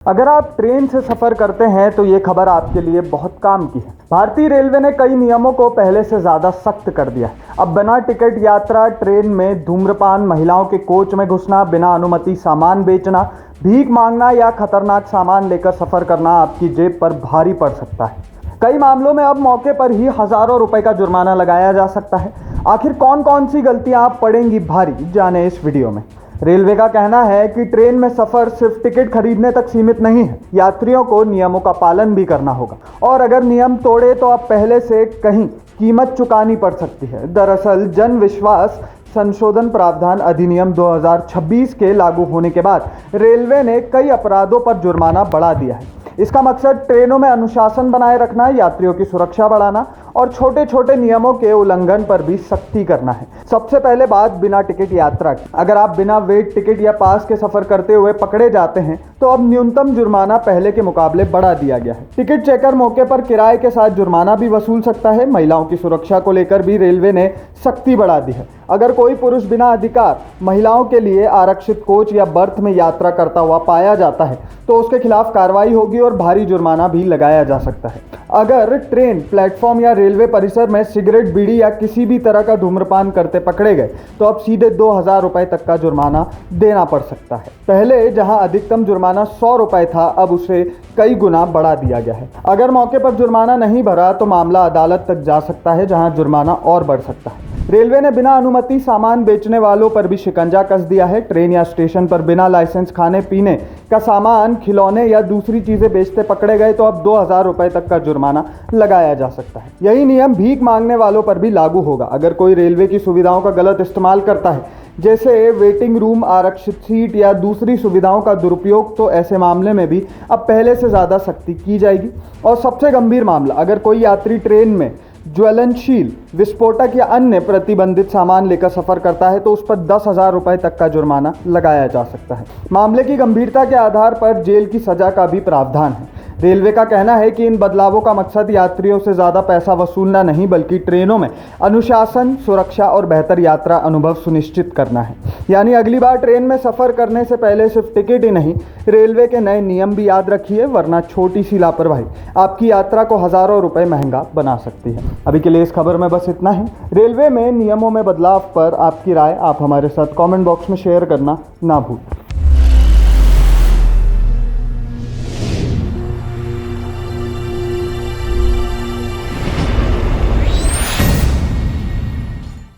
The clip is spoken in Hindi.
अगर आप ट्रेन से सफ़र करते हैं तो ये खबर आपके लिए बहुत काम की है। भारतीय रेलवे ने कई नियमों को पहले से ज़्यादा सख्त कर दिया है। अब बिना टिकट यात्रा, ट्रेन में धूम्रपान, महिलाओं के कोच में घुसना, बिना अनुमति सामान बेचना, भीख मांगना या खतरनाक सामान लेकर सफ़र करना आपकी जेब पर भारी पड़ सकता है। कई मामलों में अब मौके पर ही हज़ारों रुपए का जुर्माना लगाया जा सकता है। आखिर कौन कौन सी गलतियां आप पड़ेंगी भारी, जाने इस वीडियो में। रेलवे का कहना है कि ट्रेन में सफ़र सिर्फ टिकट खरीदने तक सीमित नहीं है। यात्रियों को नियमों का पालन भी करना होगा और अगर नियम तोड़े तो अब पहले से कहीं कीमत चुकानी पड़ सकती है। दरअसल जन विश्वास संशोधन प्रावधान अधिनियम 2026 के लागू होने के बाद रेलवे ने कई अपराधों पर जुर्माना बढ़ा दिया है। इसका मकसद ट्रेनों में अनुशासन बनाए रखना, यात्रियों की सुरक्षा बढ़ाना और छोटे छोटे नियमों के उल्लंघन पर भी सख्ती करना है। सबसे पहले बात बिना टिकट यात्रा की। अगर आप बिना वेट टिकट या पास के सफर करते हुए पकड़े जाते हैं तो अब न्यूनतम जुर्माना पहले के मुकाबले बढ़ा दिया गया है। टिकट चेकर मौके पर किराए के साथ जुर्माना भी वसूल सकता है। महिलाओं की सुरक्षा को लेकर भी रेलवे ने सख्ती बढ़ा दी है। अगर कोई पुरुष बिना अधिकार महिलाओं के लिए आरक्षित कोच या बर्थ में यात्रा करता हुआ पाया जाता है तो उसके खिलाफ कार्रवाई होगी और भारी जुर्माना भी लगाया जा सकता है। अगर ट्रेन, प्लेटफॉर्म या रेलवे परिसर में सिगरेट, बीड़ी या किसी भी तरह का धूम्रपान करते पकड़े गए तो अब सीधे 2000 रुपए तक का जुर्माना देना पड़ सकता है। पहले जहां अधिकतम जुर्माना 100 रुपए था, अब उसे कई गुना बढ़ा दिया गया है। अगर मौके पर जुर्माना नहीं भरा तो मामला अदालत तक जा सकता है, जहां जुर्माना और बढ़ सकता है। रेलवे ने बिना अनुमति सामान बेचने वालों पर भी शिकंजा कस दिया है। ट्रेन या स्टेशन पर बिना लाइसेंस खाने पीने का सामान, खिलौने या दूसरी चीजें बेचते पकड़े गए तो अब 2000 रुपए तक का जुर्माना लगाया जा सकता है। यही नियम भीख मांगने वालों पर भी लागू होगा। अगर कोई रेलवे की सुविधाओं का गलत इस्तेमाल करता है, जैसे वेटिंग रूम, आरक्षित सीट या दूसरी सुविधाओं का दुरुपयोग, तो ऐसे मामले में भी अब पहले से ज़्यादा सख्ती की जाएगी। और सबसे गंभीर मामला, अगर कोई यात्री ट्रेन में ज्वलनशील, विस्फोटक या अन्य प्रतिबंधित सामान लेकर सफर करता है तो उस पर 10,000 रुपए तक का जुर्माना लगाया जा सकता है। मामले की गंभीरता के आधार पर जेल की सजा का भी प्रावधान है। रेलवे का कहना है कि इन बदलावों का मकसद यात्रियों से ज़्यादा पैसा वसूलना नहीं, बल्कि ट्रेनों में अनुशासन, सुरक्षा और बेहतर यात्रा अनुभव सुनिश्चित करना है। यानी अगली बार ट्रेन में सफ़र करने से पहले सिर्फ टिकट ही नहीं, रेलवे के नए नियम भी याद रखिए, वरना छोटी सी लापरवाही आपकी यात्रा को हज़ारों रुपए महंगा बना सकती है। अभी के लिए इस खबर में बस इतना ही। रेलवे में नियमों में बदलाव पर आपकी राय आप हमारे साथ कमेंट बॉक्स में शेयर करना ना भूलें।